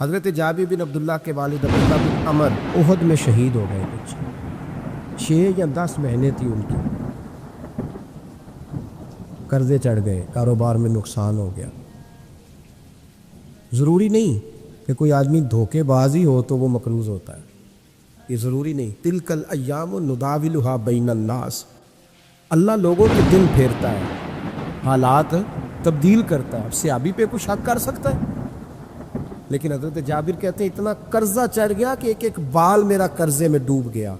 حضرت جابر بن عبداللہ کے والد عبداللہ بن عمر احد میں شہید ہو گئے، کچھ 6 یا 10 مہینے تھی ان کی، قرضے چڑھ گئے، کاروبار میں نقصان ہو گیا۔ ضروری نہیں کہ کوئی آدمی دھوکے باز ہی ہو تو وہ مقروض ہوتا ہے، یہ ضروری نہیں۔ تلک الایام نداولھا بین الناس، اللہ لوگوں کے دل پھیرتا ہے، حالات تبدیل کرتا ہے۔ اب صحابی پہ کچھ شک کر سکتا ہے؟ لیکن حضرت جابر کہتے ہیں اتنا قرضہ چڑھ گیا کہ ایک ایک بال میرا قرضے میں ڈوب گیا۔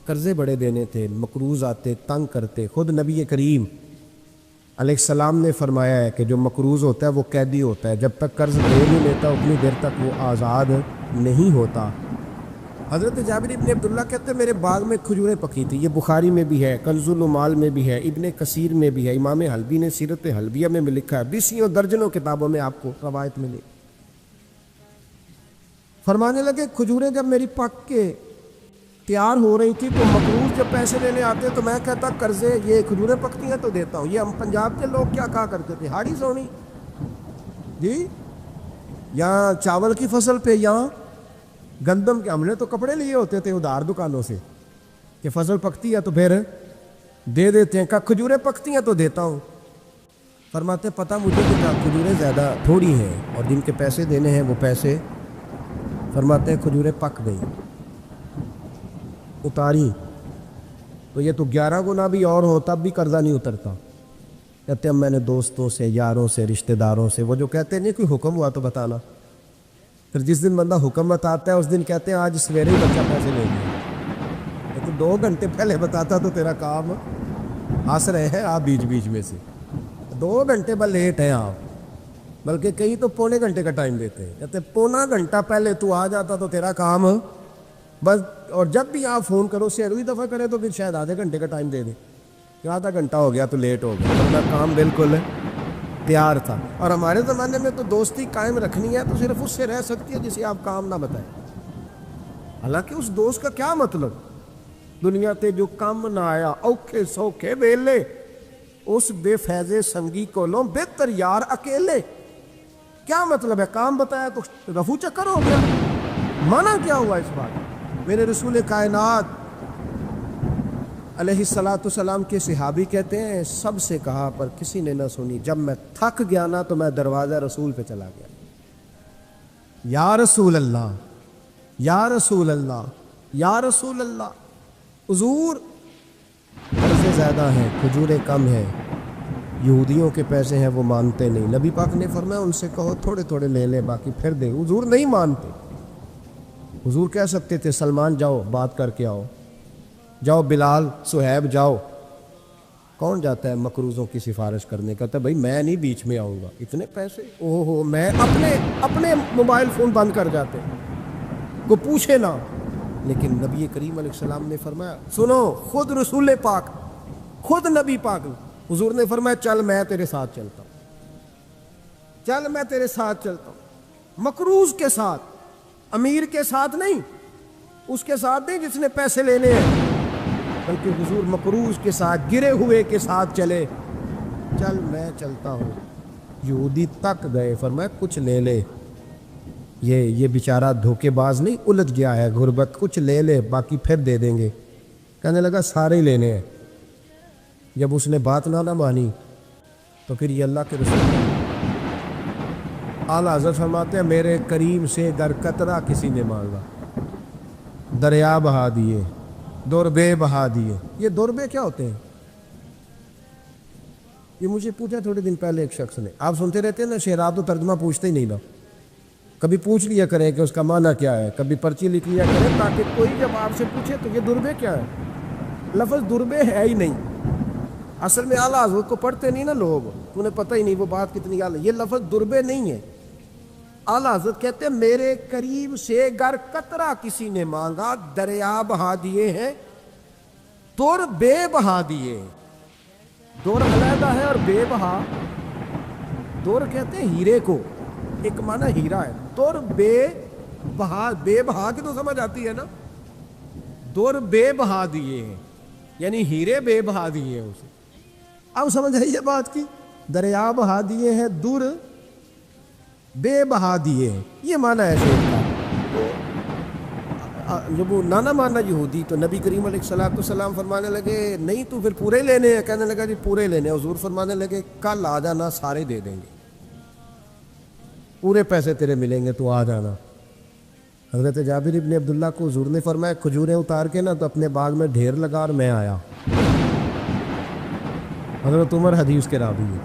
قرضے بڑے دینے تھے، مقروض آتے، تنگ کرتے۔ خود نبی کریم علیہ السلام نے فرمایا ہے کہ جو مقروض ہوتا ہے وہ قیدی ہوتا ہے، جب تک قرض دے نہیں لیتا اتنی دیر تک وہ آزاد نہیں ہوتا۔ حضرت جابر ابن عبداللہ کہتے ہیں میرے باغ میں کھجوریں پکی تھی، یہ بخاری میں بھی ہے، کنز العمال میں بھی ہے، ابن کثیر میں بھی ہے، امام حلبی نے سیرت حلبیہ میں بھی لکھا ہے، 20 درجنوں کتابوں میں آپ کو روایت ملی۔ فرمانے لگے کھجوریں جب میری پک کے تیار ہو رہی تھی تو مقروض جب پیسے لینے آتے تو میں کہتا قرضے یہ کھجوریں پکتی ہیں تو دیتا ہوں۔ یہ ہم پنجاب کے لوگ کیا کہا کرتے تھے، ہاڑی سونی جی، یہاں چاول کی فصل پہ، یہاں گندم کے، ہم نے تو کپڑے لیے ہوتے تھے ادھار دکانوں سے کہ فصل پکتی ہے تو پھر دے دیتے ہیں، کہ کھجوریں پکتی ہیں تو دیتا ہوں۔ فرماتے پتہ مجھے کہ کھجوریں زیادہ تھوڑی ہیں اور جن کے پیسے دینے ہیں وہ پیسے، فرماتے ہیں کھجوریں پک گئی، اتاری تو یہ تو 11 گنا بھی اور ہو تب بھی قرضہ نہیں اترتا۔ کہتے ہیں میں نے دوستوں سے، یاروں سے، رشتہ داروں سے، وہ جو کہتے ہیں نہیں کوئی حکم ہوا تو بتانا، پھر جس دن بندہ حکم بتاتا ہے اس دن کہتے ہیں آج سویرے ہی بچہ پیسے لے گیا، لیکن 2 گھنٹے پہلے بتاتا تو تیرا کام، ہنس رہے ہیں آپ بیچ بیچ میں سے، 2 گھنٹے بس لیٹ ہیں آپ، بلکہ کئی تو پونے گھنٹے کا ٹائم دیتے ہیں، کہتے ہیں پونا گھنٹہ پہلے تو آ جاتا تو تیرا کام بس۔ اور جب بھی آپ فون کرو سے اگلی دفعہ کرے تو پھر شاید آدھے گھنٹے کا ٹائم دے دیں کہ آدھا گھنٹہ ہو گیا تو لیٹ ہو گیا، ورنہ کام بالکل تیار تھا۔ اور ہمارے زمانے میں تو دوستی قائم رکھنی ہے تو صرف اس سے رہ سکتی ہے جسے آپ کام نہ بتائیں، حالانکہ اس دوست کا کیا مطلب، دنیا تے جو کام نہ آیا اوکھے سوکھے ویلے، اس بے فیضے سنگی کولوں بہتر یار اکیلے، کیا مطلب ہے؟ کام بتایا تو رفو چکر ہو گیا، مانا کیا ہوا اس بات؟ میرے رسول کائنات علیہ السلام کے صحابی کہتے ہیں سب سے کہا پر کسی نے نہ سنی، جب میں تھک گیا نا تو میں دروازہ رسول پہ چلا گیا، یا رسول اللہ، یا رسول اللہ، یا رسول اللہ، حضور قرضے زیادہ ہیں، کھجوریں کم ہیں، یہودیوں کے پیسے ہیں وہ مانتے نہیں، نبی پاک نے فرمایا ان سے کہو تھوڑے تھوڑے لے لے باقی پھر دے، حضور نہیں مانتے۔ حضور کہہ سکتے تھے سلمان جاؤ بات کر کے آؤ، جاؤ بلال، صہیب جاؤ، کون جاتا ہے مقروضوں کی سفارش کرنے؟ کہتا ہے بھائی میں نہیں بیچ میں آؤں گا، اتنے پیسے اوہ ہو، میں اپنے موبائل فون بند کر جاتے، کو پوچھے نہ۔ لیکن نبی کریم علیہ السلام نے فرمایا سنو، خود رسول پاک، خود نبی پاک، حضور نے فرمایا چل میں تیرے ساتھ چلتا ہوں، چل میں تیرے ساتھ چلتا ہوں، مقروض کے ساتھ، امیر کے ساتھ نہیں، اس کے ساتھ نہیں جس نے پیسے لینے ہیں، بلکہ حضور مقروض کے ساتھ، گرے ہوئے کے ساتھ چلے، چل میں چلتا ہوں۔ یہودی تک گئے، فرمایا کچھ لے لے، یہ بیچارہ دھوکے باز نہیں الجھ گیا ہے، غربت، کچھ لے لے باقی پھر دے دیں گے۔ کہنے لگا سارے ہی لینے ہیں۔ جب اس نے بات نہ مانی تو پھر یہ اللہ کے رسول اعلیٰ حضرت فرماتے ہیں میرے کریم سے گر قطرہ کسی نے مانگا، دریا بہا دیے، دوربے بہا دیے۔ یہ دوربے کیا ہوتے ہیں؟ یہ مجھے پوچھا تھوڑے دن پہلے ایک شخص نے، آپ سنتے رہتے ہیں نا شعرات و ترجمہ پوچھتے ہی نہیں نا، کبھی پوچھ لیا کریں کہ اس کا معنی کیا ہے، کبھی پرچی لکھ لیا کریں تاکہ کوئی جب آپ سے پوچھے تو یہ دوربے کیا ہے؟ لفظ دوربے ہے ہی نہیں، اصل میں اعلیٰ حضرت کو پڑھتے نہیں نا لوگ، انہیں پتہ ہی نہیں وہ بات کتنی اعلیٰ، یہ لفظ دوربے نہیں ہے۔ اعلیٰ حضرت کہتے ہیں میرے قریب سے گر قطرہ کسی نے مانگا، دریا بہا دیے ہیں، دور بے بہا دیے۔ دور علیحدہ ہے اور بے بہا، دور کہتے ہیں ہیرے کو، ایک معنی ہیرا ہے، دور بے بہا، بے بہا کی تو سمجھ آتی ہے نا، دور بے بہا دیے ہیں یعنی ہیرے بے بہا دیے ہیں اسے۔ اب سمجھ آئی یہ بات کی، دریا بہا دیے ہیں، دور بے بہا دیے، یہ معنی ہے شیخ کا۔ جب وہ نانا مانا یہودی تو نبی کریم علیہ الصلوۃ والسلام فرمانے لگے نہیں تو پھر پورے لینے ہیں، کہنے لگا جی پورے لینے ہیں۔ حضور فرمانے لگے کل آ جانا، سارے دے دیں گے، پورے پیسے تیرے ملیں گے، تو آ جانا۔ حضرت جابر ابن عبداللہ کو حضور نے فرمایا کھجوریں اتار کے نا تو اپنے باغ میں ڈھیر لگا اور میں آیا۔ حضرت عمر حدیث کے راوی ہے،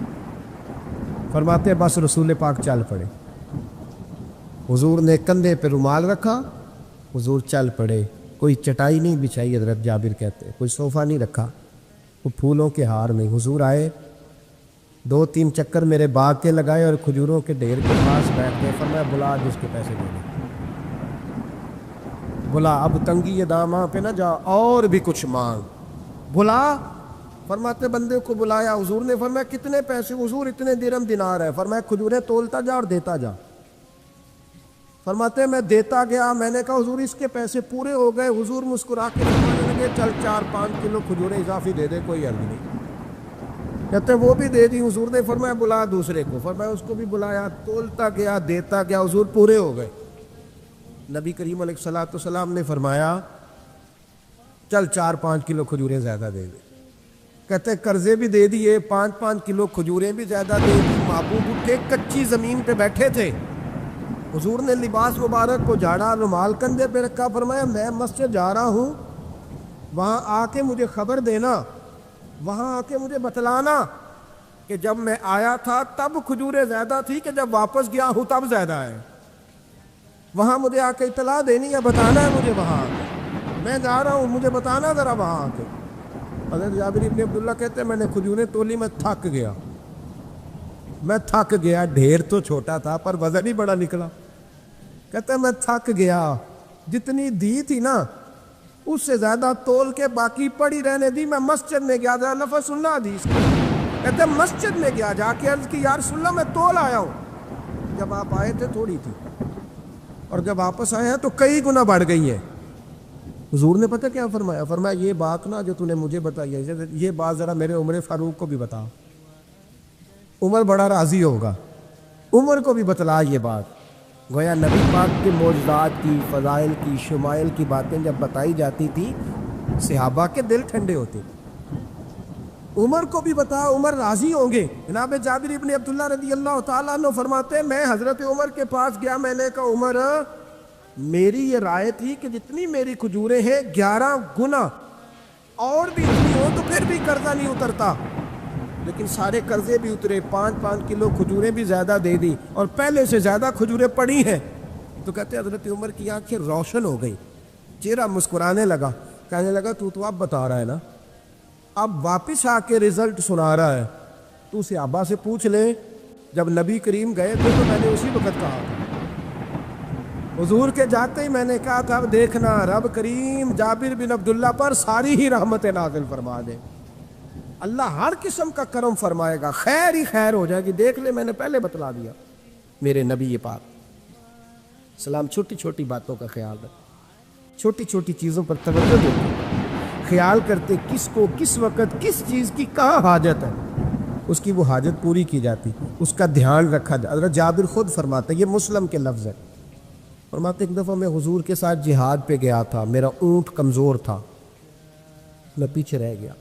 فرماتے ہیں بس رسول پاک چل پڑے، حضور نے کندھے پہ رومال رکھا، حضور چل پڑے۔ کوئی چٹائی نہیں بچھائی، حضرت جابر کہتے ہیں، کوئی صوفہ نہیں رکھا، وہ پھولوں کے ہار نہیں۔ حضور آئے، 2-3 چکر میرے باغ کے لگائے اور کھجوروں کے ڈھیر کے پاس بیٹھ گئے۔ فرمایا بلا جس کے پیسے دینے، بلا، اب تنگی یہ داماں پہ نہ جا، اور بھی کچھ مانگ، بلا۔ فرماتے بندے کو بلایا، حضور نے فرمایا کتنے پیسے؟ حضور اتنے درہم دینار ہے۔ فرمایا کھجوریں تولتا جا اور دیتا جا۔ فرماتے میں دیتا گیا، میں نے کہا حضور اس کے پیسے پورے ہو گئے۔ حضور مسکرا کے فرمانے لگے چل 4-5 کلو کھجوریں اضافی دے دے، کوئی عرض نہیں۔ کہتے وہ بھی دے دی۔ حضور نے فرمایا بلا دوسرے کو، فرمایا اس کو بھی بلایا، تولتا گیا، دیتا گیا، حضور پورے ہو گئے۔ نبی کریم علیہ الصلوۃ والسلام نے فرمایا چل 4-5 کلو کھجوریں زیادہ دے دے۔ کہتے قرضے بھی دے دیے، 5-5 کلو کھجوریں بھی زیادہ دے دی۔ محبوب اٹھے، کچی زمین پہ بیٹھے تھے، حضور نے لباس مبارک کو جھاڑا، رومال کندھے پہ رکھا، فرمایا میں مسجد جا رہا ہوں، وہاں آ کے مجھے خبر دینا، وہاں آ کے مجھے بتلانا کہ جب میں آیا تھا تب کھجوریں زیادہ تھی کہ جب واپس گیا ہوں تب زیادہ ہے۔ وہاں مجھے آ کے اطلاع دینی ہے، بتانا ہے مجھے، وہاں آ کے میں جا رہا ہوں، مجھے بتانا ذرا وہاں آ کے۔ حضرت جابر ابن عبداللہ کہتے ہیں میں نے کھجوریں تولی، میں تھک گیا، میں تھک گیا، ڈھیر تو چھوٹا تھا پر وزن ہی بڑا نکلا۔ کہتے ہیں میں تھک گیا، جتنی دی تھی نا اس سے زیادہ تول کے باقی پڑی رہنے دی۔ میں مسجد میں گیا، ذرا لفظ سننا حدیث کا، کہتے ہیں مسجد میں گیا، جا کے عرض کی یا رسول اللہ میں تول آیا ہوں، جب آپ آئے تھے تھوڑی تھی اور جب واپس آئے ہیں تو کئی گنا بڑھ گئی ہے۔ حضور نے پتہ کیا فرمایا؟ فرمایا یہ بات نا جو تو نے مجھے بتائی ہے، یہ بات ذرا میرے عمر فاروق کو بھی بتا، عمر بڑا راضی ہوگا، عمر کو بھی بتلا یہ بات۔ گویا نبی پاک کے معجزات کی، فضائل کی، شمائل کی باتیں جب بتائی جاتی تھی صحابہ کے دل ٹھنڈے ہوتے تھے۔ عمر کو بھی بتا، عمر راضی ہوں گے۔ جناب جابر ابن عبداللہ رضی اللہ تعالیٰ عنہ فرماتے ہیں میں حضرت عمر کے پاس گیا، میں نے کہا عمر میری یہ رائے تھی کہ جتنی میری کھجوریں ہیں 11 گنا اور بھی اتنی ہو تو پھر بھی قرضہ نہیں اترتا، لیکن سارے قرضے بھی اترے، 5-5 کلو کھجوریں بھی زیادہ دے دی اور پہلے سے زیادہ کھجوریں پڑی ہیں۔ تو کہتے حضرت عمر کی آنکھیں روشن ہو گئی، چہرہ مسکرانے لگا، کہنے لگا تو اب بتا رہا ہے نا، اب واپس آ کے رزلٹ سنا رہا ہے، تو صحابہ سے پوچھ لے جب نبی کریم گئے تھے تو میں نے اسی وقت کہا تھا، حضور کے جاتے ہی میں نے کہا تھا اب دیکھنا رب کریم جابر بن عبداللہ پر ساری ہی رحمت نازل فرما دے، اللہ ہر قسم کا کرم فرمائے گا، خیر ہی خیر ہو جائے گی، دیکھ لے میں نے پہلے بتلا دیا۔ میرے نبی پاک سلام چھوٹی چھوٹی باتوں کا خیال رکھ، چھوٹی چھوٹی چیزوں پر توجہ دیتے، خیال کرتے کس کو کس وقت کس چیز کی کہاں حاجت ہے، اس کی وہ حاجت پوری کی جاتی، اس کا دھیان رکھا جاتا۔ حضرت جابر خود فرماتے، یہ مسلم کے لفظ ہے، فرماتے ایک دفعہ میں حضور کے ساتھ جہاد پہ گیا تھا، میرا اونٹ کمزور تھا، میں پیچھے رہ گیا۔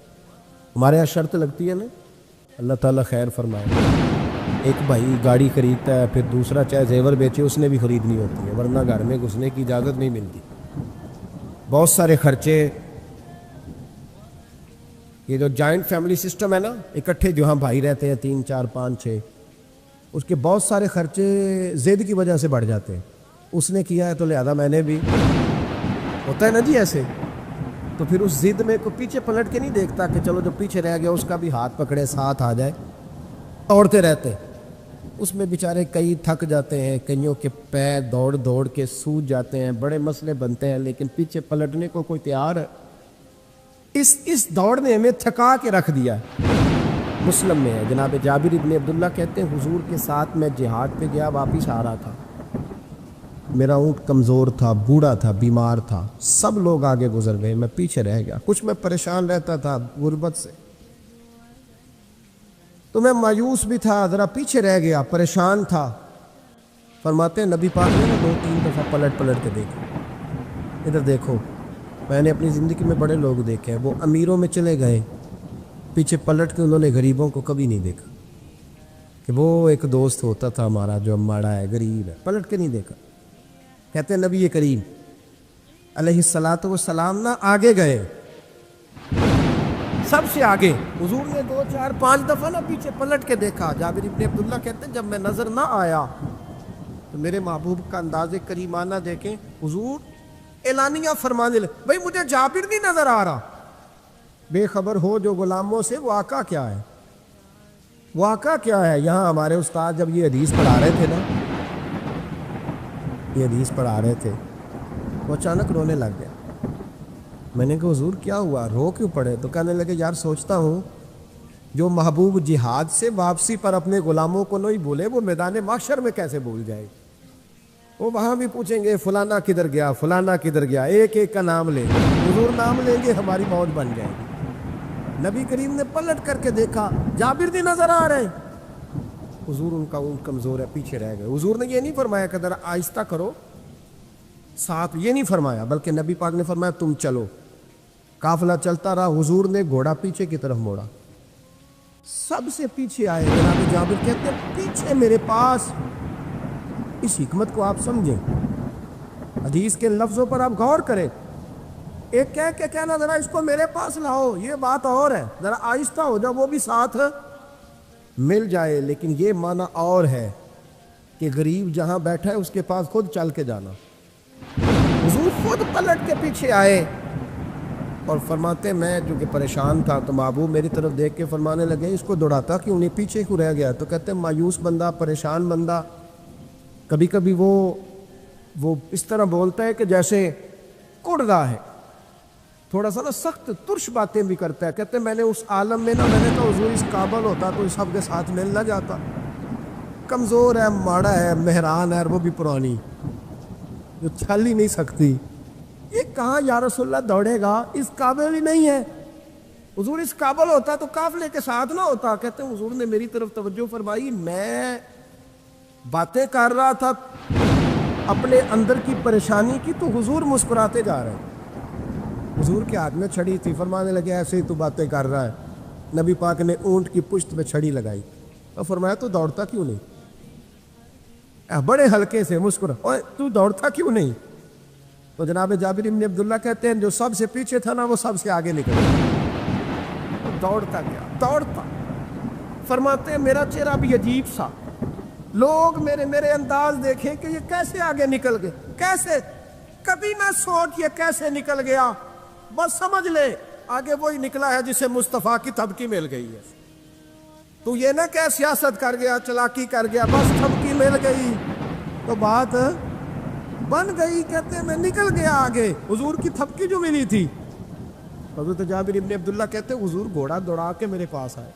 ہمارے یہاں شرط لگتی ہے نا، اللہ تعالیٰ خیر فرمائے، ایک بھائی گاڑی خریدتا ہے پھر دوسرا چاہے زیور بیچے اس نے بھی خریدنی ہوتی ہے، ورنہ گھر میں گھسنے کی اجازت نہیں ملتی، بہت سارے خرچے۔ یہ جو جوائنٹ فیملی سسٹم ہے نا، اکٹھے جو ہاں بھائی رہتے ہیں 3 4 5 6، اس کے بہت سارے خرچے ضد کی وجہ سے بڑھ جاتے ہیں، اس نے کیا ہے تو لہذا میں نے بھی، ہوتا ہے نا جی ایسے، تو پھر اس ضد میں کوئی پیچھے پلٹ کے نہیں دیکھتا کہ چلو جو پیچھے رہ گیا اس کا بھی ہاتھ پکڑے ساتھ آ جائے، دوڑتے رہتے، اس میں بیچارے کئی تھک جاتے ہیں، کئیوں کے پیر دوڑ دوڑ کے سوج جاتے ہیں، بڑے مسئلے بنتے ہیں، لیکن پیچھے پلٹنے کو کوئی تیار ہے؟ اس دوڑ نے ہمیں تھکا کے رکھ دیا۔ مسلم میں ہے، جناب جابر ابن عبداللہ کہتے ہیں حضور کے ساتھ میں جہاد پہ گیا، واپس آ رہا تھا، میرا اونٹ کمزور تھا، بوڑھا تھا، بیمار تھا، سب لوگ آگے گزر گئے، میں پیچھے رہ گیا، کچھ میں پریشان رہتا تھا غربت سے، تو میں مایوس بھی تھا، ذرا پیچھے رہ گیا، پریشان تھا۔ فرماتے ہیں نبی پاک نے 2-3 دفعہ پلٹ کے دیکھا، ادھر دیکھو. میں نے اپنی زندگی میں بڑے لوگ دیکھے ہیں، وہ امیروں میں چلے گئے، پیچھے پلٹ کے انہوں نے غریبوں کو کبھی نہیں دیکھا کہ وہ ایک دوست ہوتا تھا ہمارا جو ماڑا ہے، غریب ہے، پلٹ کے نہیں دیکھا. کہتے ہیں نبی کریم علیہ الصلاۃ والسلام نہ آگے گئے، سب سے آگے. حضور نے 2-4-5 دفعہ نہ پیچھے پلٹ کے دیکھا. جابر ابن عبداللہ کہتے ہیں جب میں نظر نہ آیا تو میرے محبوب کا انداز کریمانہ دیکھیں، حضور اعلانیہ فرمانے لگے، بھئی مجھے جابر نہیں نظر آ رہا. بے خبر ہو جو غلاموں سے، واقعہ کیا ہے؟ واقعہ کیا ہے؟ یہاں ہمارے استاد جب یہ حدیث پڑھا رہے تھے نا، یہ حدیث پڑھا رہے تھے، وہ اچانک رونے لگ گئے. میں نے کہا حضور کیا ہوا، رو کیوں پڑے؟ تو کہنے لگے یار سوچتا ہوں جو محبوب جہاد سے واپسی پر اپنے غلاموں کو نہیں بھولے، وہ میدان محشر میں کیسے بھول جائے؟ وہ وہاں بھی پوچھیں گے فلانا کدھر گیا، فلانا کدھر گیا، ایک ایک کا نام لیں گے. حضور نام لیں گے ہماری موت بن جائے گی. نبی کریم نے پلٹ کر کے دیکھا، جابر نہیں نظر آ رہے. حضور ان کا اونٹ کمزور ہے، پیچھے رہ گئے. حضور نے یہ نہیں فرمایا کہ ذرا آہستہ کرو ساتھ، یہ نہیں فرمایا، بلکہ نبی پاک نے فرمایا تم چلو. قافلہ چلتا رہا، حضور نے گھوڑا پیچھے کی طرف موڑا، سب سے پیچھے آئے. جناب جابر کہتے ہیں پیچھے میرے پاس. اس حکمت کو آپ سمجھیں، حدیث کے لفظوں پر آپ غور کریں. ایک کہہ کے کہنا ذرا اس کو میرے پاس لاؤ، یہ بات اور ہے، ذرا آہستہ ہو جاؤ، وہ بھی ساتھ مل جائے. لیکن یہ معنی اور ہے کہ غریب جہاں بیٹھا ہے اس کے پاس خود چل کے جانا. حضور خود پلٹ کے پیچھے آئے اور فرماتے میں جو کہ پریشان تھا تو محبوب میری طرف دیکھ کے فرمانے لگے اس کو دوڑاتا کیوں نہیں، پیچھے کیوں رہ گیا؟ تو کہتے ہیں مایوس بندہ، پریشان بندہ کبھی کبھی وہ اس طرح بولتا ہے کہ جیسے کڑ رہا ہے، تھوڑا سا نا سخت ترش باتیں بھی کرتا ہے. کہتے ہیں میں نے اس عالم میں نا، میں نے کہا حضور اس قابل ہوتا تو اس سب کے ساتھ مل نہ جاتا. کمزور ہے، ماڑا ہے، مہران ہے، اور وہ بھی پرانی جو چل ہی نہیں سکتی. یہ کہاں یا رسول اللہ دوڑے گا، اس قابل ہی نہیں ہے. حضور اس قابل ہوتا تو قافلے کے ساتھ نہ ہوتا. کہتے ہیں حضور نے میری طرف توجہ فرمائی، میں باتیں کر رہا تھا اپنے اندر کی پریشانی کی تو حضور مسکراتے جا رہے ہیں. حضور کے ہاتھ میں چھڑی تھی، فرمانے لگے ایسے ہی تو باتیں کر رہا ہے. نبی پاک نے اونٹ کی پشت پہ چھڑی لگائی اور فرمایا تو دوڑتا کیوں نہیں؟ بڑے ہلکے سے مسکرا، اوے تو دوڑتا کیوں نہیں؟ تو جناب جابر ابن عبداللہ کہتے ہیں جو سب سے پیچھے تھا نا وہ سب سے آگے نکل گیا. دوڑتا گیا، دوڑتا. فرماتے ہیں میرا چہرہ بھی عجیب سا، لوگ میرے انداز دیکھیں کہ یہ کیسے آگے نکل گئے، کیسے، کبھی نہ سوچ یہ کیسے نکل گیا، بس سمجھ لے آگے وہی نکلا ہے جسے مصطفیٰ کی تھپکی مل گئی ہے. تو یہ نہ کہ سیاست کر گیا، چلاکی کر گیا، بس تھپکی مل گئی تو بات بن گئی. کہتے ہیں میں نکل گیا آگے، حضور کی تھپکی جو ملی تھی. حضرت جابر ابن عبداللہ کہتے ہیں حضور گھوڑا دوڑا کے میرے پاس آئے،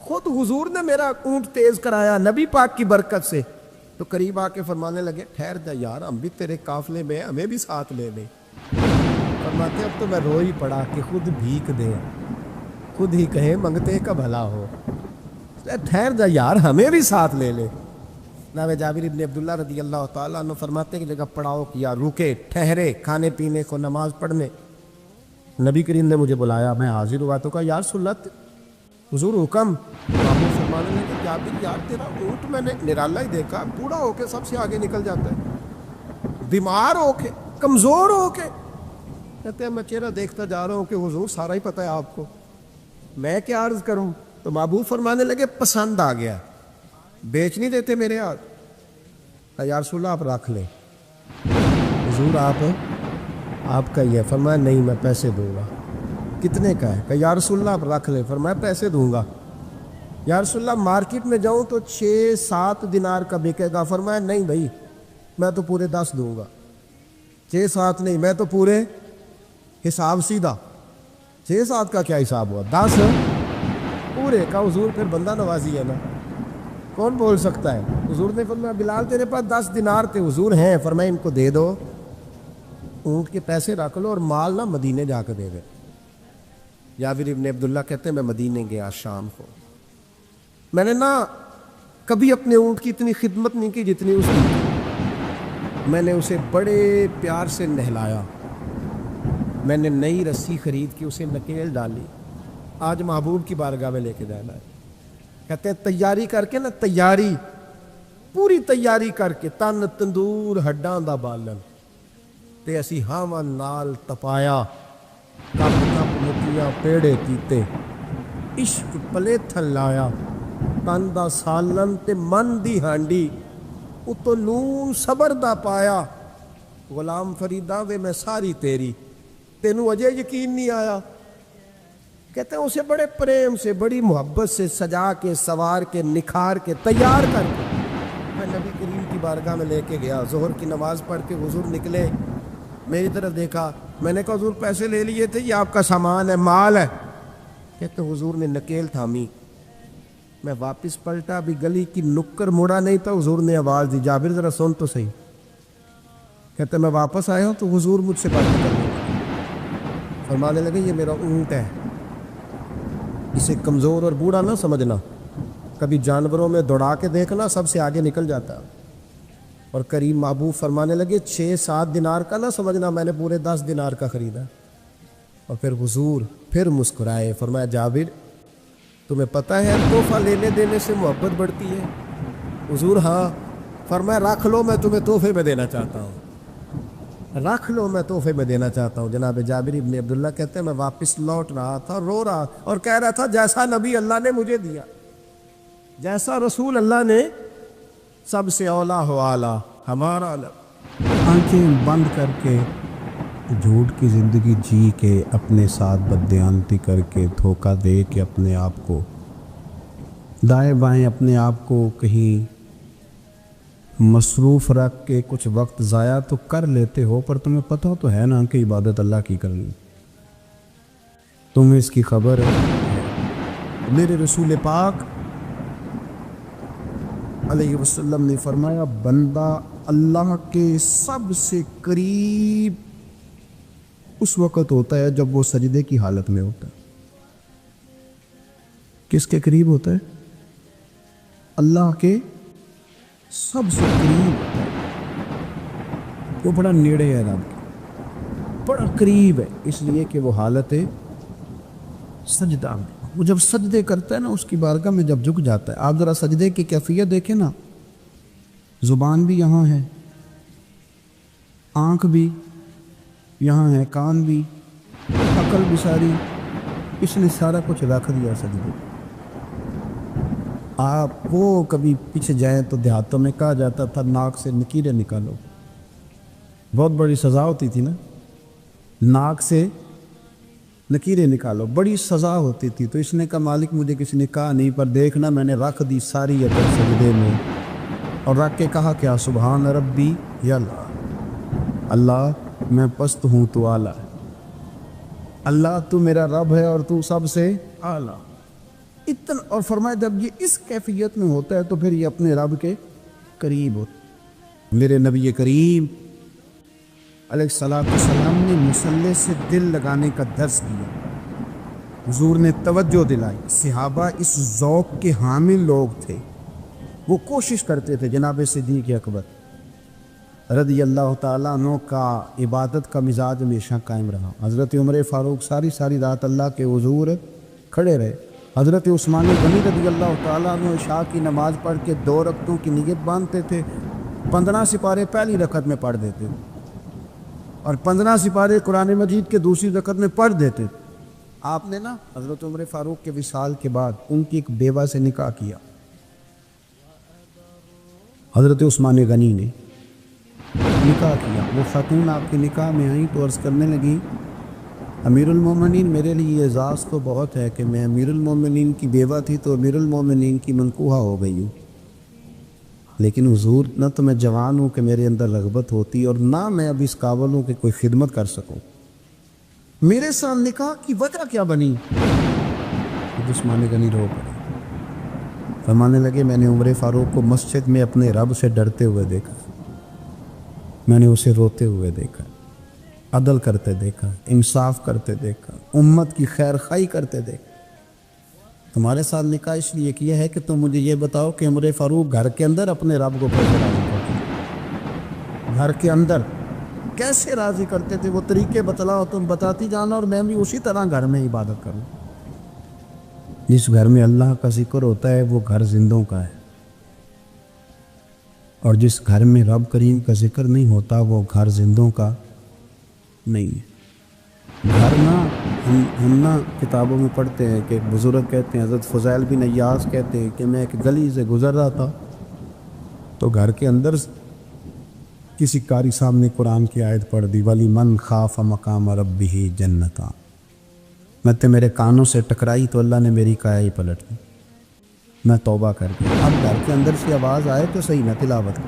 خود حضور نے میرا اونٹ تیز کرایا نبی پاک کی برکت سے. تو قریب آ کے فرمانے لگے ٹھہر جا یار، ہم بھی تیرے قافلے میں، ہمیں بھی ساتھ لے لے. فرماتے اب تو میں رو ہی پڑا کہ خود بھیک دے، خود ہی کہے منگتے کا بھلا ہو، ٹھہر جا یار ہمیں بھی ساتھ لے لے. جناب جابر ابن عبداللہ رضی اللہ تعالیٰ عنہ فرماتے ہیں کہ جگہ پڑاؤ کیا، رکے، ٹھہرے کھانے پینے کو، نماز پڑھنے. نبی کریم نے مجھے بلایا، میں حاضر ہوا تو کہا یا رسول اللہ حضور حکم. آپ فرمانے لگے کہ جابر یار تیرا اونٹ میں نے نرالا ہی دیکھا، بوڑھا ہو کے سب سے آگے نکل جاتا ہے، بیمار ہو کے، کمزور ہو کے. کہتے ہیں میں چہرہ دیکھتا جا رہا ہوں کہ حضور سارا ہی پتہ ہے آپ کو، میں کیا عرض کروں. تو محبوب فرمانے لگے پسند آ گیا، بیچ نہیں دیتے میرے ہاتھ. یا رسول اللہ آپ رکھ لیں، حضور آپ کا ہی ہے. فرمایا نہیں میں پیسے دوں گا. کتنے کا ہے؟ کہ یا رسول اللہ آپ رکھ لیں. فرمایا پیسے دوں گا. یا رسول اللہ مارکیٹ میں جاؤں تو 6-7 دینار کا بکے گا. فرمایا نہیں بھائی میں تو پورے 10 دوں گا. 6-7 نہیں، میں تو پورے حساب سیدھا. 6-7 کا کیا حساب ہوا، 10 پورے کا. حضور پھر بندہ نوازی ہے نا، کون بول سکتا ہے. حضور نے فرمایا بلال تیرے پاس 10 دینار تھے. حضور ہیں. فرمایا ان کو دے دو، اونٹ کے پیسے رکھ لو اور مال نہ مدینے جا کے دے دے. جابر ابن عبداللہ کہتے ہیں میں مدینے گیا شام کو. میں نے نا کبھی اپنے اونٹ کی اتنی خدمت نہیں کی جتنی اس کی. میں نے اسے بڑے پیار سے نہلایا، میں نے نئی رسی خرید کے اسے نکیل ڈالی، آج محبوب کی بارگاہ میں لے کے جانا ہے. کہتے ہیں تیاری کر کے نا، تیاری پوری تیاری کر کے، تن تندور ہڈاں دا بالن تے اسی ہاواں نال تپایا، کپ کپ مکیاں پیڑے کیتے، عشق پلے تھن لایا، تن دا سالن تے من دی ہانڈی، اتو نون صبر دا پایا. غلام فریدا وے میں ساری تیری، تینوں اجے یقین نہیں آیا. کہتے ہیں اسے بڑے پریم سے، بڑی محبت سے سجا کے، سوار کے، نکھار کے، تیار کر کے میں نبی کریم کی بارگاہ میں لے کے گیا. ظہر کی نماز پڑھ کے حضور نکلے، میری طرف دیکھا، میں نے کہا حضور پیسے لے لیے تھے، یہ آپ کا سامان ہے، مال ہے. کہتے حضور نے نکیل تھامی، میں واپس پلٹا، ابھی گلی کی نکر مڑا نہیں تھا، حضور نے آواز دی، جابر ذرا سن تو صحیح. کہتے میں واپس آیا ہوں تو حضور مجھ سے بات کرنے لگے، فرمانے لگے یہ میرا اونٹ ہے، اسے کمزور اور بوڑھا نہ سمجھنا، کبھی جانوروں میں دوڑا کے دیکھنا، سب سے آگے نکل جاتا. اور کریم محبوب فرمانے لگے 6-7 دینار کا نہ سمجھنا، میں نے پورے 10 دینار کا خریدا. اور پھر حضور پھر مسکرائے، فرمایا جابر تمہیں پتہ ہے تحفہ لینے دینے سے محبت بڑھتی ہے؟ حضور ہاں. فرمایا رکھ لو، میں تمہیں تحفے میں دینا چاہتا ہوں، رکھ لو، میں تحفے میں دینا چاہتا ہوں. جناب جابر ابن عبداللہ کہتے ہیں میں واپس لوٹ رہا تھا، رو رہا اور کہہ رہا تھا جیسا نبی اللہ نے مجھے دیا، جیسا رسول اللہ نے، سب سے اولا ہو اعلیٰ ہمارا علم. آنکھیں بند کر کے جھوٹ کی زندگی جی کے، اپنے ساتھ بددیانتی کر کے، دھوکہ دے کے، اپنے آپ کو دائیں بائیں، اپنے آپ کو کہیں مصروف رکھ کے کچھ وقت ضائع تو کر لیتے ہو، پر تمہیں پتہ تو ہے نا کہ عبادت اللہ کی کرنی، تمہیں اس کی خبر ہے. میرے رسول پاک علیہ وسلم نے فرمایا بندہ اللہ کے سب سے قریب اس وقت ہوتا ہے جب وہ سجدے کی حالت میں ہوتا ہے. کس کے قریب ہوتا ہے؟ اللہ کے سب سے قریب ہوتا ہے. وہ بڑا نیڑے ہے رب کے، بڑا قریب ہے، اس لیے کہ وہ حالت سجدہ میں، وہ جب سجدے کرتا ہے نا، اس کی بارگاہ میں جب جھک جاتا ہے. آپ ذرا سجدے کی کیفیت دیکھیں نا، زبان بھی یہاں ہے، آنکھ بھی یہاں ہے، کان بھی، عقل بھی ساری، اس نے سارا کچھ رکھ دیا سجدے. آپ وہ کبھی پیچھے جائیں تو دیہاتوں میں کہا جاتا تھا ناک سے نکیریں نکالو، بہت بڑی سزا ہوتی تھی نا، ناک سے نکیریں نکالو، بڑی سزا ہوتی تھی. تو اس نے کہا مالک مجھے کسی نے کہا نہیں، پر دیکھنا میں نے رکھ دی ساری عقل سجدے میں، اور رکھ کے کہا کیا سبحان ربی یا اللہ میں پست ہوں تو اعلیٰ ہے، اللہ تو میرا رب ہے اور تو سب سے اعلیٰ. اتنا، اور فرمایا جب یہ اس کیفیت میں ہوتا ہے تو پھر یہ اپنے رب کے قریب ہوتا ہے. میرے نبی کریم علیہ السلام نے مصلے سے دل لگانے کا درس دیا، حضور نے توجہ دلائی. صحابہ اس ذوق کے حامل لوگ تھے، وہ کوشش کرتے تھے. جناب صدیق اکبر رضی اللہ تعالیٰ عنہ کا عبادت کا مزاج ہمیشہ قائم رہا. حضرت عمر فاروق ساری رات اللہ کے حضور کھڑے رہے. حضرت عثمان غنی رضی اللہ تعالیٰ عنہ عشاء کی نماز پڑھ کے 2 رکعتوں کی نیت باندھتے تھے، 15 سپارے پہلی رکعت میں پڑھ دیتے اور 15 سپارے قرآن مجید کے دوسری رکعت میں پڑھ دیتے. آپ نے نا حضرت عمر فاروق کے وصال کے بعد ان کی ایک بیوہ سے نکاح کیا، حضرت عثمان غنی نے نکاح کیا. وہ خاتون آپ کے نکاح میں آئیں تو عرض کرنے لگی امیر المومنین میرے لیے اعزاز تو بہت ہے کہ میں امیر المومنین کی بیوہ تھی تو امیر المومنین کی منکوحہ ہو گئی ہوں، لیکن حضور نہ تو میں جوان ہوں کہ میرے اندر رغبت ہوتی اور نہ میں اب اس قابل ہوں کہ کوئی خدمت کر سکوں، میرے ساتھ نکاح کی وجہ کیا بنی؟ عثمان غنی رو پڑے. فرمانے لگے میں نے عمر فاروق کو مسجد میں اپنے رب سے ڈرتے ہوئے دیکھا، میں نے اسے روتے ہوئے دیکھا، عدل کرتے دیکھا، انصاف کرتے دیکھا، امت کی خیر خواہی کرتے دیکھا. تمہارے ساتھ نکاح اس لیے کیا ہے کہ تم مجھے یہ بتاؤ کہ عمر فاروق گھر کے اندر اپنے رب کو کیسے راضی کرتے، گھر کے اندر کیسے راضی کرتے تھے، وہ طریقے بتلاؤ، تم بتاتی جانا اور میں بھی اسی طرح گھر میں عبادت کروں۔ جس گھر میں اللہ کا ذکر ہوتا ہے وہ گھر زندوں کا ہے، اور جس گھر میں رب کریم کا ذکر نہیں ہوتا وہ گھر زندوں کا نہیں ہے۔ گھر نا ہم نا کتابوں میں پڑھتے ہیں کہ بزرگ کہتے ہیں، حضرت فضیل بن ایاس کہتے ہیں کہ میں ایک گلی سے گزر رہا تھا تو گھر کے اندر کسی قاری صاحب نے قرآن کی آیت پڑھ دی، ولی من خاف مقام ربہ جنتا، میں تے میرے کانوں سے ٹکرائی تو اللہ نے میری کایا ہی پلٹ دی، میں توبہ کر گیا۔ اب گھر کے اندر سے آواز آئے تو صحیح نہ تلاوت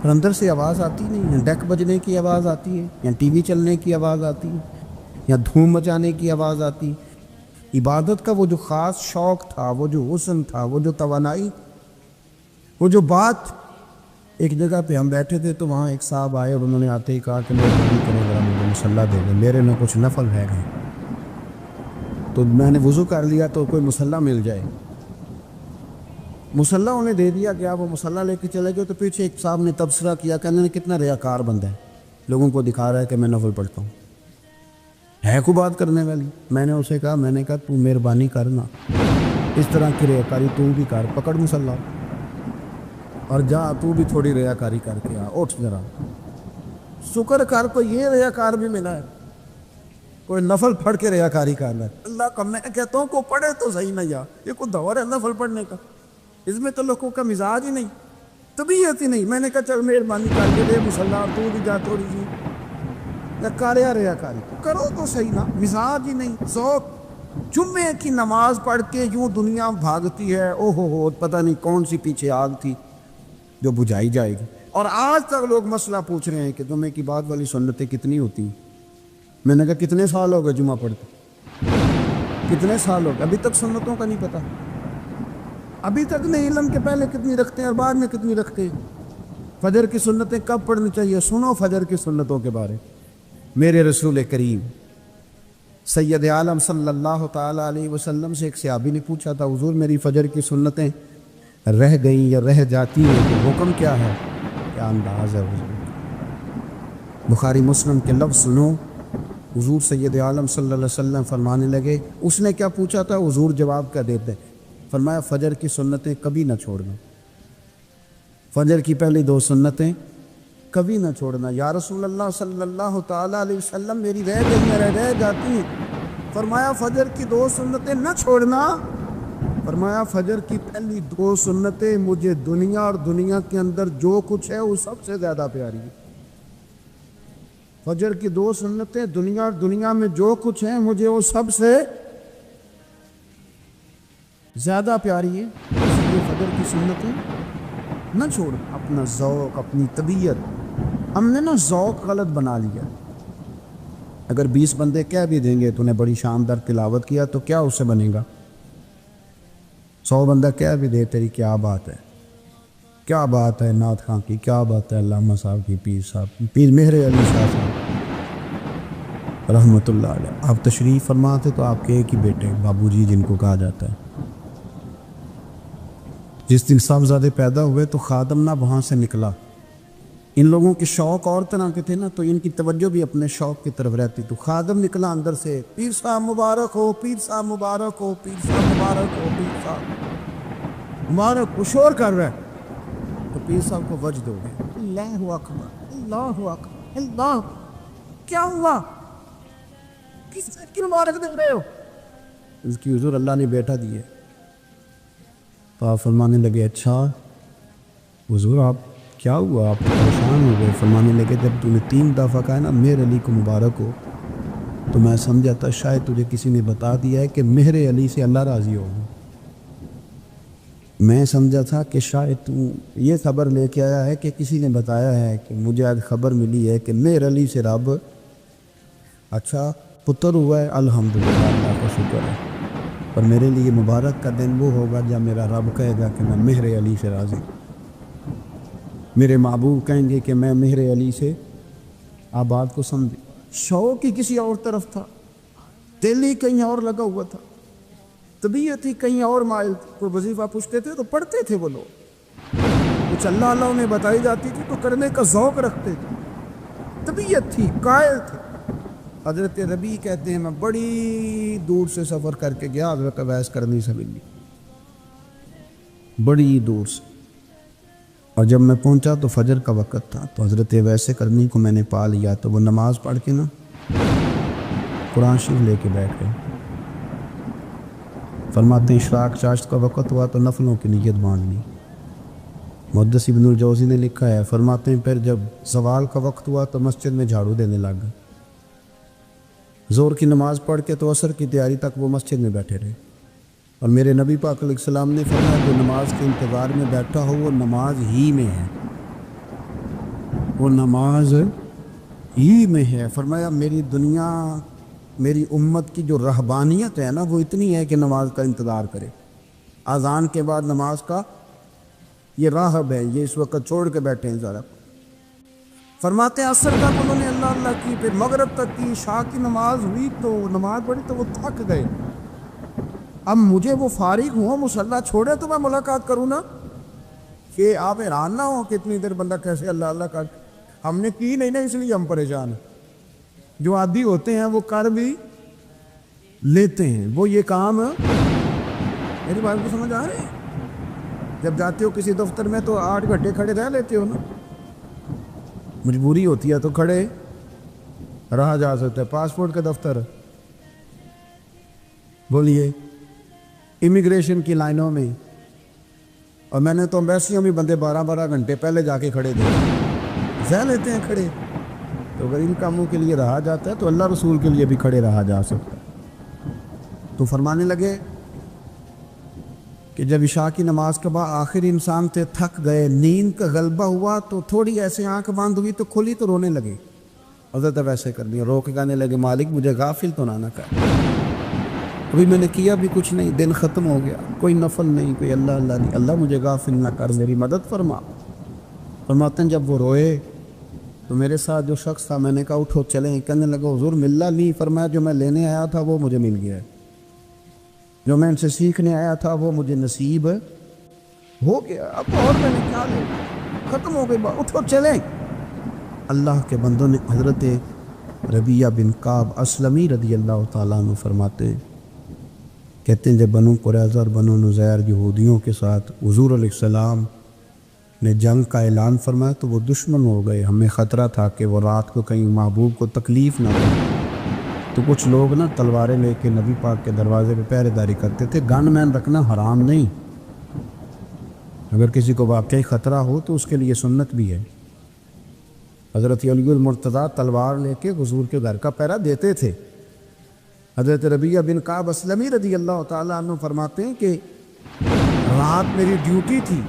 پر اندر سے آواز آتی نہیں ہے، ڈیک بجنے کی آواز آتی ہے، یا ٹی وی چلنے کی آواز آتی ہے، یا دھوم مچانے کی آواز آتی ہے۔ عبادت کا وہ جو خاص شوق تھا، وہ جو حسن تھا، وہ جو توانائی، وہ جو بات، ایک جگہ پہ ہم بیٹھے تھے تو وہاں ایک صاحب آئے اور انہوں نے آتے ہی کہا کہ مجھے مصلی دے دیں، میرے میں کچھ نفل رہ گئے۔ تو میں نے وضو کر لیا تو کوئی مصلی مل جائے، مصلی انہیں دے دیا گیا، وہ مصلی لے کے چلے گئے تو پیچھے ایک صاحب نے تبصرہ کیا کہ انہوں نے کتنا ریاکار بندہ ہے، لوگوں کو دکھا رہا ہے کہ میں نفل پڑھتا ہوں، ہے کو بات کرنے والی۔ میں نے اسے کہا، میں نے کہا تو مہربانی کرنا، اس طرح کی ریاکاری تو بھی کر، پکڑ مصلی اور جا تو بھی تھوڑی ریاکاری کر کے آ، اٹھ ذرا، شکر کر کوئی یہ ریاکار بھی ملا ہے، کوئی نفل پڑھ کے ریاکاری کر رہا ہے۔ اللہ کا میں کہتا ہوں کو پڑھے تو صحیح نہ، جا یہ کوئی دور ہے نفل پڑھنے کا، اس میں تو لوگوں کا مزاج ہی نہیں، طبیعت ہی نہیں۔ میں نے کہا چل مہربانی کر کے دے مصلی، تو بھی جا تھوڑی سی کاریا ریاکاری کرو تو صحیح نا، مزاج ہی نہیں، ذوق۔ جمعے کی نماز پڑھ کے یوں دنیا بھاگتی ہے، او ہو پتہ نہیں کون سی پیچھے آگ تھی جو بجھائی جائے گی، اور آج تک لوگ مسئلہ پوچھ رہے ہیں کہ جمعے کی بعد والی سنتیں کتنی ہوتی ہیں۔ میں نے کہا کتنے سال ہو گئے جمعہ پڑھتے، کتنے سال ہو گئے، ابھی تک سنتوں کا نہیں پتہ، ابھی تک نہیں علم کے پہلے کتنی رکھتے ہیں اور بعد میں کتنی رکھتے ہیں۔ فجر کی سنتیں کب پڑھنی چاہیے؟ سنو فجر کی سنتوں کے بارے۔ میرے رسول کریم سید عالم صلی اللہ تعالیٰ علیہ وسلم سے ایک صحابی نے پوچھا تھا، حضور میری فجر کی سنتیں رہ گئیں یا رہ جاتی ہیں تو حکم کیا ہے؟ کیا انداز ہے حضور؟ بخاری مسلم کے لفظ سنو، حضور سید عالم صلی اللہ علیہ وسلم فرمانے لگے، اس نے کیا پوچھا تھا؟ حضور جواب کیا دیتے؟ فرمایا فجر کی سنتیں کبھی نہ چھوڑنا، فجر کی پہلی 2 سنتیں کبھی نہ چھوڑنا۔ یا رسول اللہ صلی اللہ تعالیٰ علیہ وسلم میری رہ گئی ہیں، رہ جاتی ہیں۔ فرمایا فجر کی 2 سنتیں نہ چھوڑنا، فرمایا فجر کی پہلی 2 سنتیں مجھے دنیا اور دنیا کے اندر جو کچھ ہے وہ سب سے زیادہ پیاری ہے۔ فجر کی 2 سنتیں دنیا اور دنیا میں جو کچھ ہے مجھے وہ سب سے زیادہ پیاری ہے، اس لیے فجر کی سنتیں نہ چھوڑ۔ اپنا ذوق، اپنی طبیعت، ہم نے نا ذوق غلط بنا لیا۔ اگر 20 بندے کہہ بھی دیں گے تو نے بڑی شاندار تلاوت کیا تو کیا اس سے بنے گا؟ 100 بندہ کہہ بھی دے تیری کیا بات ہے، کیا بات ہے نعت خاں کی، کیا بات ہے علامہ صاحب کی، پیر صاحب کی، پیر مہر علی شاہ صاحب رحمۃ اللہ علیہ۔ آپ تشریف فرما تھے تو آپ کے ایک ہی بیٹے بابو جی جن کو کہا جاتا ہے، جس دن صاحبزادے پیدا ہوئے تو خادم نہ وہاں سے نکلا۔ ان لوگوں کے شوق اور طرح کے تھے نا، تو ان کی توجہ بھی اپنے شوق کی طرف رہتی، تو خادم نکلا اندر سے، پیر صاحب مبارک ہو، پیر صاحب مبارک ہو، پیر صاحب مبارک ہو، پیر صاحب مبارک ہو، شور کر رہا ہے۔ تو پیر صاحب کو وجد ہو گیا، اللہ اکبر، اللہ اکبر، اللہ، کیا ہوا؟ کس کی مبارک دے رہے ہو؟ اس کی حضور اللہ نے بیٹا دیے۔ تو آپ فرمانے لگے اچھا حضور آپ کیا ہوا، آپ پریشان ہو گئے؟ فرمانے لگے جب تو نے 3 دفعہ کہا نا مہر علی کو مبارک ہو تو میں سمجھا تھا شاید تجھے کسی نے بتا دیا ہے کہ مہر علی سے اللہ راضی ہوگا۔ میں سمجھا تھا کہ شاید تو یہ خبر لے کے آیا ہے کہ کسی نے بتایا ہے کہ مجھے آج خبر ملی ہے کہ مہر علی سے رب اچھا پتر ہوا ہے، الحمدللہ اللہ کا شکر ہے، پر میرے لیے مبارک کا دن وہ ہوگا جب میرا رب کہے گا کہ میں مہر علی سے راضی ہوں، میرے محبوب کہیں گے کہ میں مہر علی سے۔ آپ بات کو سمجھے، شوق ہی کسی اور طرف تھا، دل ہی کہیں اور لگا ہوا تھا۔ طبیعت ہی کہیں اور مائل تھی. کوئی وظیفہ پوچھتے تھے تو پڑھتے تھے وہ لوگ, کچھ اللہ اللہ انہیں بتائی جاتی تھی تو کرنے کا ذوق رکھتے تھے. طبیعت تھی, قائل تھے. حضرت ربیع کہتے ہیں میں بڑی دور سے سفر کر کے گیا حضرت اویس کرنی سے ملنے, بڑی دور سے, اور جب میں پہنچا تو فجر کا وقت تھا. تو حضرت اویس کرنی کو میں نے پا لیا تو وہ نماز پڑھ کے نا قرآن شریف لے کے بیٹھ گئے. فرماتے ہیں اشراق چاشت کا وقت ہوا تو نفلوں کی نیت باندھ لی. محدث ابن الجوزی نے لکھا ہے, فرماتے ہیں پھر جب زوال کا وقت ہوا تو مسجد میں جھاڑو دینے لگ گئے. زور کی نماز پڑھ کے تو عصر کی تیاری تک وہ مسجد میں بیٹھے رہے. اور میرے نبی پاک علیہ السلام نے فرمایا جو نماز کے انتظار میں بیٹھا ہو وہ نماز ہی میں ہے, وہ نماز ہی میں ہے. فرمایا میری دنیا, میری امت کی جو رہبانیت ہے نا وہ اتنی ہے کہ نماز کا انتظار کرے. اذان کے بعد نماز کا یہ راہب ہے, یہ اس وقت چھوڑ کے بیٹھے ہیں ذرا. فرماتے ہیں عصر تک انہوں نے اللہ اللہ کی, پھر مغرب تک کی, عشاء کی نماز ہوئی تو نماز پڑھی تو وہ تھک گئے. اب مجھے وہ فارغ ہوں مصلی چھوڑے تو میں ملاقات کروں نا, کہ آپ حیران نہ ہو کہ اتنی دیر بندہ کیسے اللہ اللہ کر. ہم نے کی نہیں نا اس لیے ہم پریشان ہیں. جو عادی ہوتے ہیں وہ کر بھی لیتے ہیں. وہ یہ کام, میری بات کو سمجھ آ رہے ہیں؟ جب جاتے ہو کسی دفتر میں تو 8 گھنٹے کھڑے رہ لیتے ہو نا, مجبوری ہوتی ہے تو کھڑے رہا جا سکتا ہے. پاسپورٹ کا دفتر, بولیے امیگریشن کی لائنوں میں, اور میں نے تو ایمبیسیوں میں بندے 12 گھنٹے پہلے جا کے کھڑے تھے, رہ لیتے ہیں کھڑے. تو اگر ان کاموں کے لیے رہا جاتا ہے تو اللہ رسول کے لیے بھی کھڑے رہا جا سکتا ہے. تو فرمانے لگے کہ جب عشاء کی نماز کے بعد آخر انسان تھے, تھک گئے, نیند کا غلبہ ہوا تو تھوڑی ایسے آنکھ بند ہوئی تو کھلی تو رونے لگے. حضرت ویسے کر دیا, رو کے کہنے لگے مالک مجھے غافل تو نہ کر, ابھی میں نے کیا بھی کچھ نہیں, دن ختم ہو گیا, کوئی نفل نہیں, کوئی اللہ اللہ نہیں, اللہ مجھے غافل نہ کر, میری مدد فرما. فرماتے ہیں جب وہ روئے تو میرے ساتھ جو شخص تھا میں نے کہا اٹھو چلیں. کہنے لگا حضور ملا نہیں. فرمایا جو میں لینے آیا تھا وہ مجھے مل گیا ہے, جو میں ان سے سیکھنے آیا تھا وہ مجھے نصیب ہو گیا. اب اور میں نے کیا لے, ختم ہو گئی بات, اٹھو چلیں. اللہ کے بندوں نے حضرت ربیعہ بن کعب اسلمی رضی اللہ تعالیٰ عنہ فرماتے ہیں, کہتے ہیں جب بنو قریظہ اور بنو نذیر یہودیوں کے ساتھ حضور علیہ السلام نے جنگ کا اعلان فرمایا تو وہ دشمن ہو گئے. ہمیں خطرہ تھا کہ وہ رات کو کہیں محبوب کو تکلیف نہ دے, تو کچھ لوگ نا تلواریں لے کے نبی پاک کے دروازے پہ پہرے داری کرتے تھے. گن مین رکھنا حرام نہیں, اگر کسی کو واقعی خطرہ ہو تو اس کے لیے سنت بھی ہے. حضرت علی المرتضیٰ تلوار لے کے حضور کے گھر کا پہرا دیتے تھے. حضرت ربیعہ بن کعب اسلمی رضی اللہ تعالیٰ عنہ فرماتے ہیں کہ رات میری ڈیوٹی تھی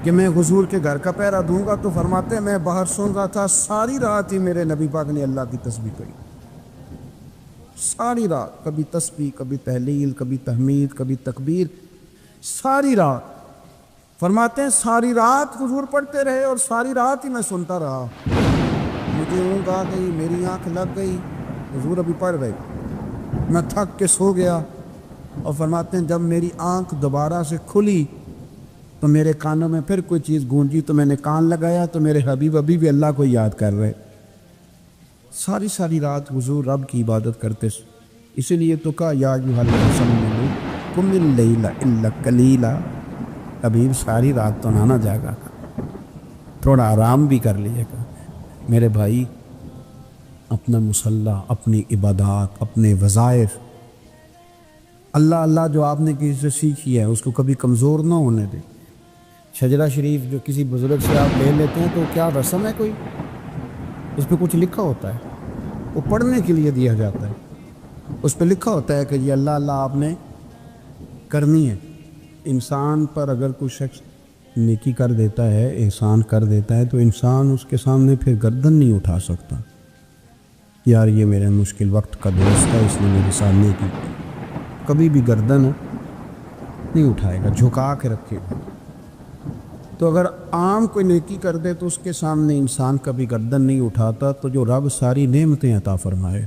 کہ میں حضور کے گھر کا پہرا دوں گا. تو فرماتے ہیں میں باہر سن رہا تھا, ساری رات ہی میرے نبی پاک نے اللہ کی تسبیح پڑھی, ساری رات, کبھی تسبیح, کبھی تہلیل, کبھی تحمید, کبھی تکبیر, ساری رات. فرماتے ہیں ساری رات حضور پڑھتے رہے اور ساری رات ہی میں سنتا رہا. مجھے اونگ آ گئی, میری آنکھ لگ گئی, حضور ابھی پڑھ رہے, میں تھک کے سو گیا. اور فرماتے ہیں جب میری آنکھ دوبارہ سے کھلی تو میرے کانوں میں پھر کوئی چیز گونجی, تو میں نے کان لگایا تو میرے حبیب ابھی بھی اللہ کو یاد کر رہے. ساری رات حضور رب کی عبادت کرتے. اسی لیے تو کہا یا ایھا المزمل قم اللیل الا قلیلا, حبیب ساری رات تو نہ جاگا, تھوڑا آرام بھی کر لیے گا. میرے بھائی اپنا مصلی, اپنی عبادات, اپنے وظائف, اللہ اللہ جو آپ نے کسی سے سیکھی ہے اس کو کبھی کمزور نہ ہونے دیں. شجرہ شریف جو کسی بزرگ سے آپ لے لیتے ہیں تو کیا رسم ہے کوئی, اس پہ کچھ لکھا ہوتا ہے, وہ پڑھنے کے لیے دیا جاتا ہے. اس پہ لکھا ہوتا ہے کہ یہ اللہ اللہ آپ نے کرنی ہے. انسان پر اگر کوئی شخص نیکی کر دیتا ہے, احسان کر دیتا ہے, تو انسان اس کے سامنے پھر گردن نہیں اٹھا سکتا. یار یہ میرے مشکل وقت کا دوست ہے, اس نے میرے سامنے کی, کبھی بھی گردن نہیں اٹھائے گا, جھکا کے رکھے گا. تو اگر عام کوئی نیکی کر دے تو اس کے سامنے انسان کبھی گردن نہیں اٹھاتا. تو جو رب ساری نعمتیں عطا فرمائے,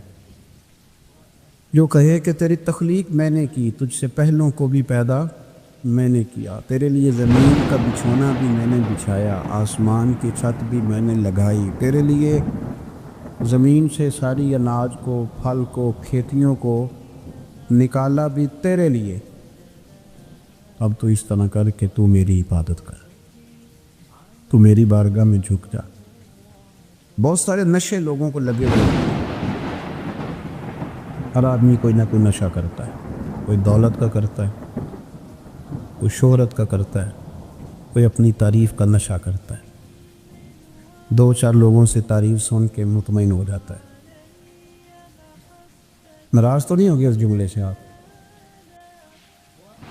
جو کہے کہ تیری تخلیق میں نے کی، تجھ سے پہلوں کو بھی پیدا میں نے کیا، تیرے لیے زمین کا بچھونا بھی میں نے بچھایا، آسمان کی چھت بھی میں نے لگائی، تیرے لیے زمین سے ساری اناج کو، پھل کو، کھیتیوں کو نکالا بھی تیرے لیے۔ اب تو اس طرح کر کہ تو میری عبادت کر، تو میری بارگاہ میں جھک جا۔ بہت سارے نشے لوگوں کو لگے ہوئے ہیں۔ ہر آدمی کوئی نہ کوئی نشہ کرتا ہے، کوئی دولت کا کرتا ہے، کوئی شہرت کا کرتا ہے، کوئی اپنی تعریف کا نشہ کرتا ہے، 2-4 لوگوں سے تعریف سن کے مطمئن ہو جاتا ہے۔ ناراض تو نہیں ہو گیا اس جملے سے؟ آپ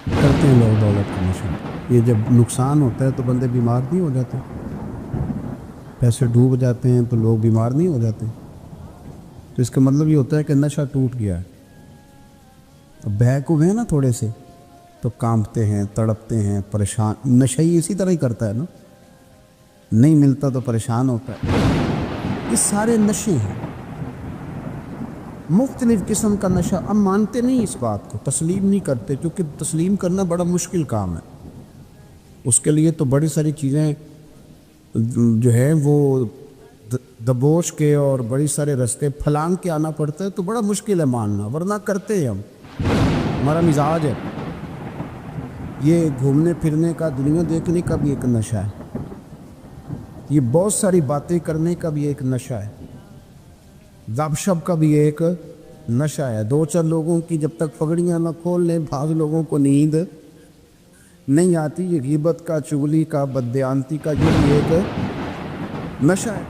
کرتے ہیں لوگ دولت کا نشہ، یہ جب نقصان ہوتا ہے تو بندے بیمار نہیں ہو جاتے؟ پیسے ڈوب جاتے ہیں تو لوگ بیمار نہیں ہو جاتے؟ تو اس کا مطلب یہ ہوتا ہے کہ نشہ ٹوٹ گیا ہے۔ اب بہک ہوئے ہیں نا تھوڑے سے تو کانپتے ہیں، تڑپتے ہیں، پریشان۔ نشئی اسی طرح ہی کرتا ہے نا، نہیں ملتا تو پریشان ہوتا ہے۔ یہ سارے نشے ہیں، مختلف قسم کا نشہ۔ ہم مانتے نہیں اس بات کو، تسلیم نہیں کرتے، کیونکہ تسلیم کرنا بڑا مشکل کام ہے۔ اس کے لیے تو بڑی ساری چیزیں جو ہے وہ دبوچ کے اور بڑی سارے رستے پھلانگ کے آنا پڑتا ہے، تو بڑا مشکل ہے ماننا، ورنہ کرتے ہیں ہم، ہمارا مزاج ہے۔ یہ گھومنے پھرنے کا، دنیا دیکھنے کا بھی ایک نشہ ہے، یہ بہت ساری باتیں کرنے کا بھی ایک نشہ ہے، گپ شپ کا بھی ایک نشہ ہے۔ 2-4 لوگوں کی جب تک پگڑیاں نہ کھول لیں، بعض لوگوں کو نیند نہیں آتی۔ یہ غیبت کا، چغلی کا، بددیانتی کا، یہ بھی ایک نشہ ہے۔